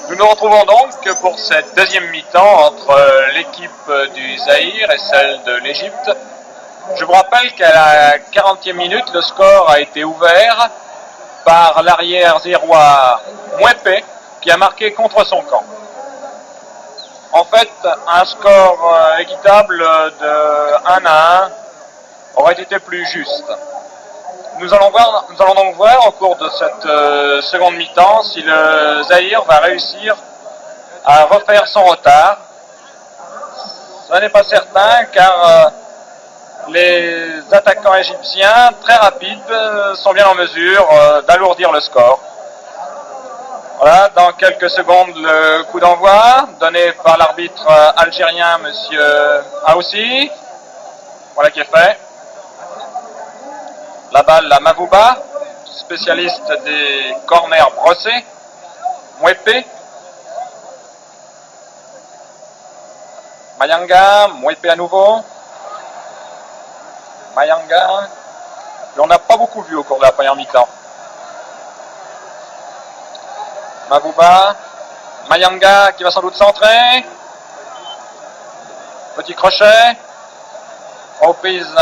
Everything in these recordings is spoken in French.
Nous nous retrouvons donc pour cette deuxième mi-temps entre l'équipe du Zaïre et celle de l'Égypte. Je vous rappelle qu'à la 40e minute, le score a été ouvert par l'arrière zérois Mouepé qui a marqué contre son camp. En fait, un score équitable de 1-1 aurait été plus juste. Nous allons donc voir au cours de cette seconde mi-temps si le Zaïre va réussir à refaire son retard. Ce n'est pas certain car les attaquants égyptiens, très rapides, sont bien en mesure d'alourdir le score. Voilà, dans quelques secondes, le coup d'envoi donné par l'arbitre algérien, monsieur Aoussi. Voilà qui est fait. La balle à Mavouba, spécialiste des corners brossés. Mouepé. Mayanga, Mouepé à nouveau. Mayanga. On n'a pas beaucoup vu au cours de la première mi-temps. Mavouba. Mayanga qui va sans doute centrer. Petit crochet. Reprise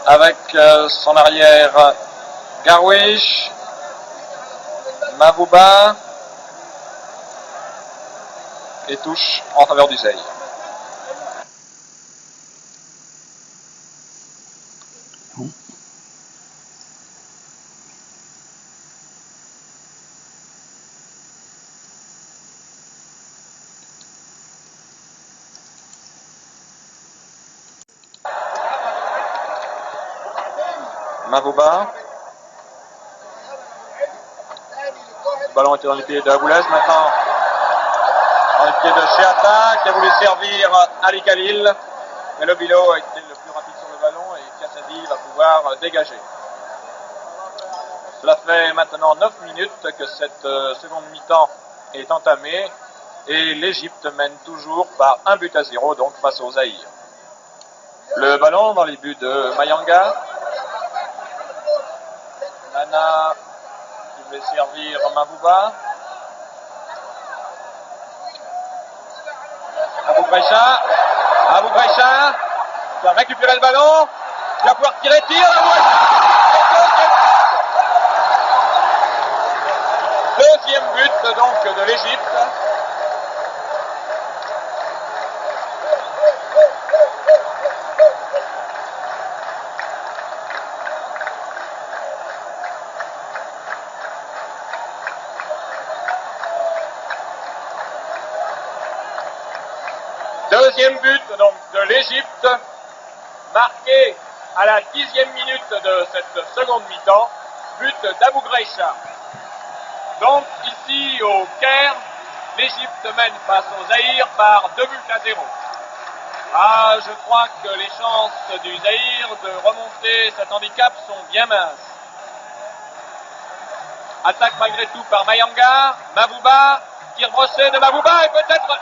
avec son arrière Garwish. Mavouba. Et touche en faveur du Zaïre. Mavouba. Le ballon était dans les pieds de Aboulez, maintenant dans les pieds de Cheata qui a voulu servir Ali Khalil. Mais le Bilo a été le plus rapide sur le ballon et Kassadi va pouvoir dégager. Cela fait maintenant 9 minutes que cette seconde mi-temps est entamée et l'Égypte mène toujours par 1-0 donc face au Zaïre. Le ballon dans les buts de Mayanga. Nana qui voulait servir Mavouba. Abou Brecha qui a récupéré le ballon, qui va pouvoir tirer, Deuxième but donc de l'Égypte. Deuxième but donc de l'Égypte, marqué à la 10e minute de cette seconde mi-temps, but d'Abou Brecha. Donc ici au Caire, l'Égypte mène face au Zaïre par 2-0. Ah, je crois que les chances du Zaïre de remonter cet handicap sont bien minces. Attaque malgré tout par Mayanga, Mavouba, tir brossé de Mavouba et peut-être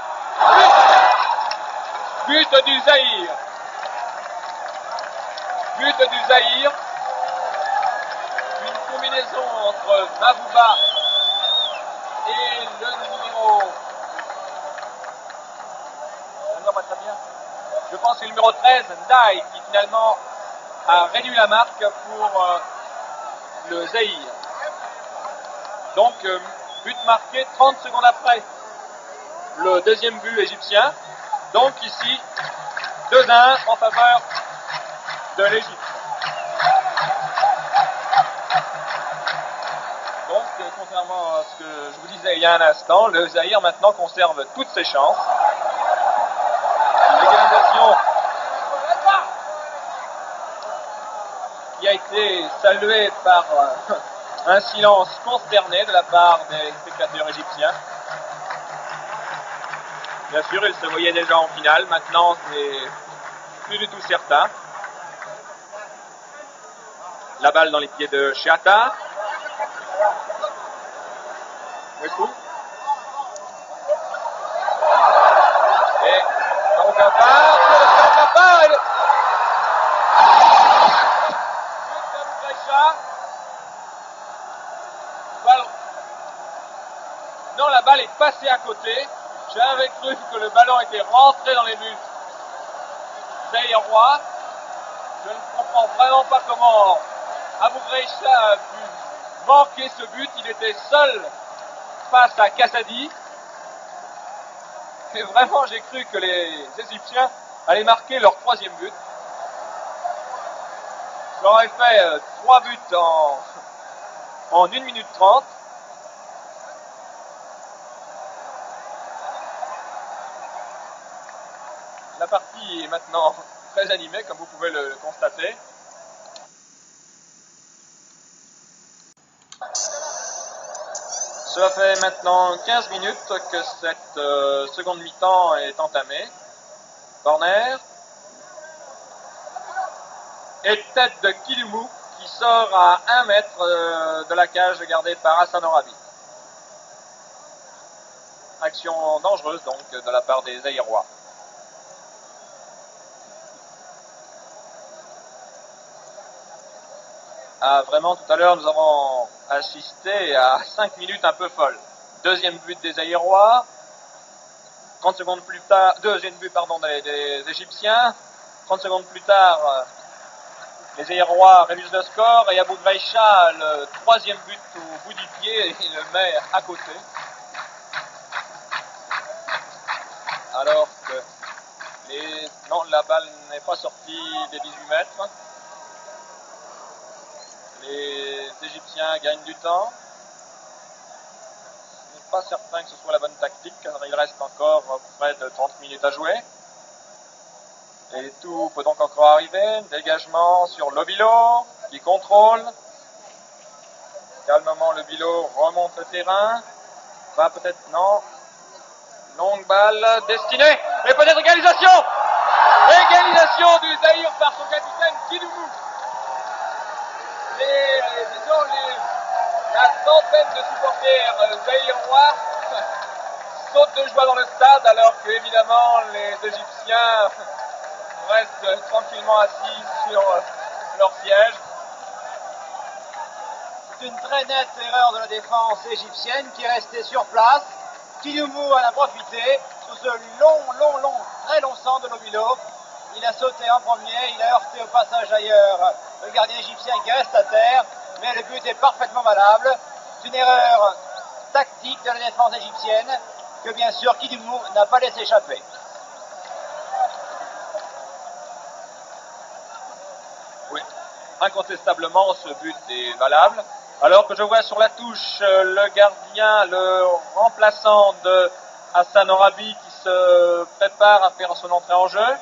but du Zaïre. But du Zaïre. Une combinaison entre Mavouba et le numéro... Je pense que le numéro 13, Ndaï, qui finalement a réduit la marque pour le Zaïre. Donc, but marqué 30 secondes après le deuxième but égyptien. Donc ici, 2-1 en faveur de l'Égypte. Donc, contrairement à ce que je vous disais il y a un instant, le Zaïre maintenant conserve toutes ses chances. L'égalisation qui a été saluée par un silence consterné de la part des spectateurs égyptiens. Bien sûr, ils se voyaient déjà en finale. Maintenant, c'est plus du tout certain. La balle dans les pieds de Cheata. Westou. Et Marocain part. Non, la balle n'est pas passé à côté. J'avais cru que le ballon était rentré dans les buts zaïrois. Je ne comprends vraiment pas comment Abou Greïcha a pu manquer ce but. Il était seul face à Kassadi. Et vraiment, j'ai cru que les Égyptiens allaient marquer leur troisième but. Ils auraient fait 3 buts en 1 minute 30. La partie est maintenant très animée, comme vous pouvez le constater. Cela fait maintenant 15 minutes que cette seconde mi-temps est entamée. Corner. Et tête de Kidumou qui sort à 1 mètre de la cage gardée par Hassan Orabi. Action dangereuse donc de la part des Zaïrois. Ah, vraiment, tout à l'heure, nous avons assisté à 5 minutes un peu folles. Deuxième but des Zaïrois. 30 secondes plus tard, deuxième but pardon, des Égyptiens. 30 secondes plus tard, les Zaïrois réduisent le score et Abou Greïcha, le troisième but au bout du pied, il le met à côté. Alors que non, la balle n'est pas sortie des 18 mètres. Les Égyptiens gagnent du temps. Je ne suis pas certain que ce soit la bonne tactique car il reste encore près de 30 minutes à jouer. Et tout peut donc encore arriver. Dégagement sur Lobilo qui contrôle. Calmement Lobilo remonte le terrain. Va peut-être, non. Longue balle destinée. Et peut-être égalisation. Égalisation du Zaïre par son capitaine Kidumou. La centaine de supporters zaïrois sautent de joie dans le stade alors que évidemment les Égyptiens restent tranquillement assis sur leur siège. C'est une très nette erreur de la défense égyptienne qui est restée sur place. Kidumou en a profité sous ce très long centre de Lobilo. Il a sauté en premier, il a heurté au passage ailleurs le gardien égyptien qui reste à terre, mais le but est parfaitement valable. C'est une erreur tactique de la défense égyptienne que bien sûr Kidumou n'a pas laissé échapper. Oui, incontestablement ce but est valable. Alors que je vois sur la touche le gardien, le remplaçant de Hassan Orabi qui se prépare à faire son entrée en jeu.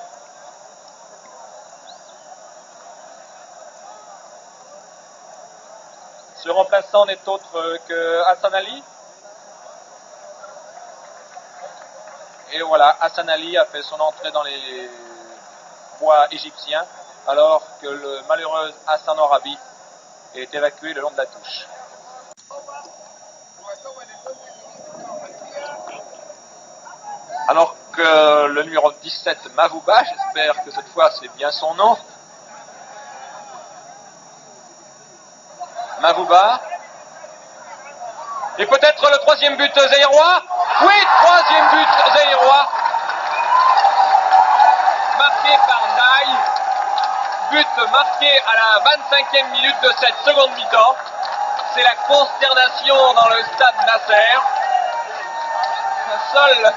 Ce remplaçant n'est autre que Hassan Ali. Et voilà, Hassan Ali a fait son entrée dans les bois égyptiens, alors que le malheureux Hassan Orabi est évacué le long de la touche. Alors que le numéro 17, Mavouba, j'espère que cette fois c'est bien son nom, Mavouba. Et peut-être le troisième but zaïrois. Oui, troisième but zaïrois. Marqué par Naï. But marqué à la 25e minute de cette seconde mi-temps. C'est la consternation dans le stade Nasser. Seule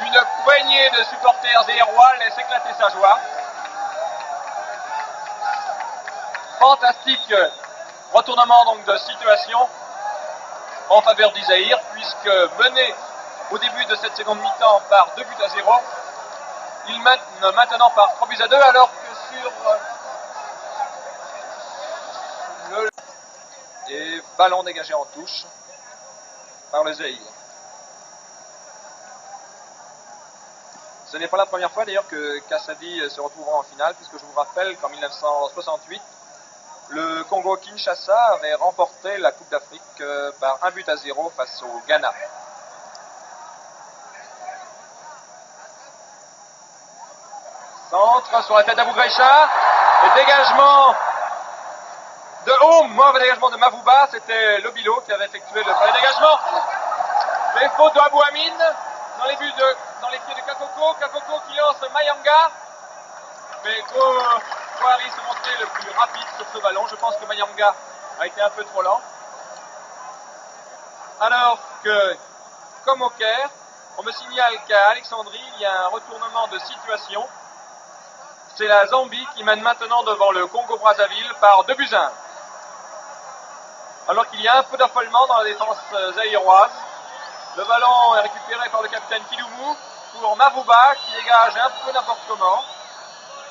une poignée de supporters zaïrois laisse éclater sa joie. Fantastique retournement donc de situation en faveur du Zaïre, puisque mené au début de cette seconde mi-temps par 2 buts à 0, il mène maintenant par 3 buts à 2, alors que sur le et ballon dégagé en touche par le Zaïre. Ce n'est pas la première fois d'ailleurs que Kassadi se retrouvera en finale, puisque je vous rappelle qu'en 1968, le Congo-Kinshasa avait remporté la Coupe d'Afrique par 1 but à 0 face au Ghana. Centre sur la tête d'Abou Greïcha. Et dégagement de mauvais dégagement de Mavouba. C'était Lobilo qui avait effectué le premier dégagement. Des fautes de Abou Amin dans les pieds de Kakoko. Kakoko qui lance Mayanga. Mais Goari se montrait le plus rapide sur ce ballon. Je pense que Mayanga a été un peu trop lent. Alors que, comme au Caire, on me signale qu'à Alexandrie, il y a un retournement de situation. C'est la Zambie qui mène maintenant devant le Congo-Brazzaville par 2-1. Alors qu'il y a un peu d'affolement dans la défense zaïroise. Le ballon est récupéré par le capitaine Kidoumou pour Mavouba qui dégage un peu n'importe comment.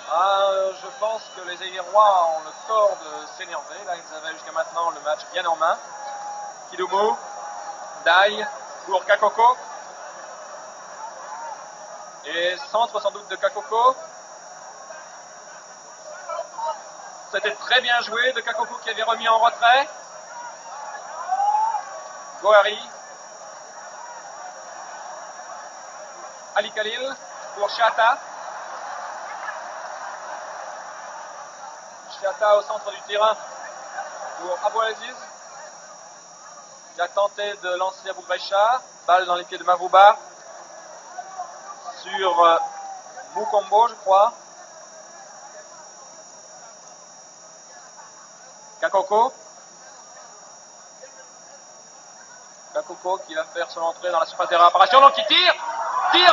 Je pense que les Zaïrois ont le tort de s'énerver. Là, ils avaient jusqu'à maintenant le match bien en main. Kidoumou, Dai pour Kakoko. Et centre sans doute de Kakoko. C'était très bien joué de Kakoko qui avait remis en retrait. Goari. Ali Khalil pour Chiata. Chiata au centre du terrain pour Abou Aziz. Qui a tenté de lancer Abou Grecha. Balle dans les pieds de Mavouba. Sur Mukombo, je crois. Kakoko. Kakoko qui va faire son entrée dans la surface de réparation. Donc il tire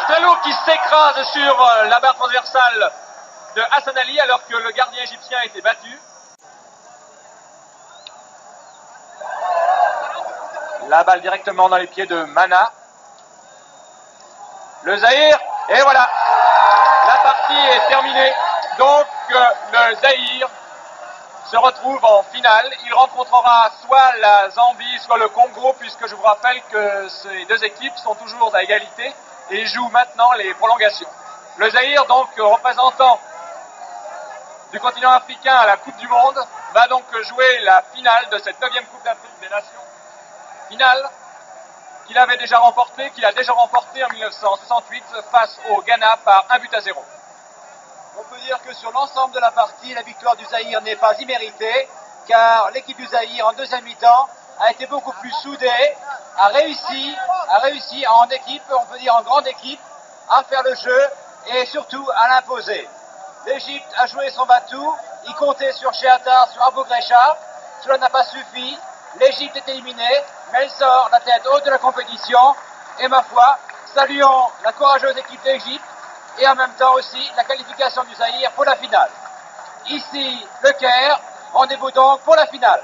très lourd qui s'écrase sur la barre transversale de Hassan Ali alors que le gardien égyptien a été battu. La balle directement dans les pieds de Mana. Le Zaïre, et voilà, la partie est terminée. Donc le Zaïre se retrouve en finale. Il rencontrera soit la Zambie, soit le Congo, puisque je vous rappelle que ces deux équipes sont toujours à égalité et jouent maintenant les prolongations. Le Zaïre, donc représentant du continent africain à la Coupe du Monde, va donc jouer la finale de cette 9e Coupe d'Afrique des Nations. Finale qu'il a déjà remporté en 1968 face au Ghana par 1-0. On peut dire que sur l'ensemble de la partie, la victoire du Zaïre n'est pas imméritée, car l'équipe du Zaïre en deuxième mi-temps a été beaucoup plus soudée, a réussi en équipe, on peut dire en grande équipe, à faire le jeu et surtout à l'imposer. L'Égypte a joué son batou, il comptait sur Chiata, sur Abou Grecha, cela n'a pas suffi, l'Égypte est éliminée, mais elle sort la tête haute de la compétition, et ma foi, saluons la courageuse équipe d'Égypte, et en même temps aussi la qualification du Zaïre pour la finale. Ici, le Caire, rendez-vous donc pour la finale.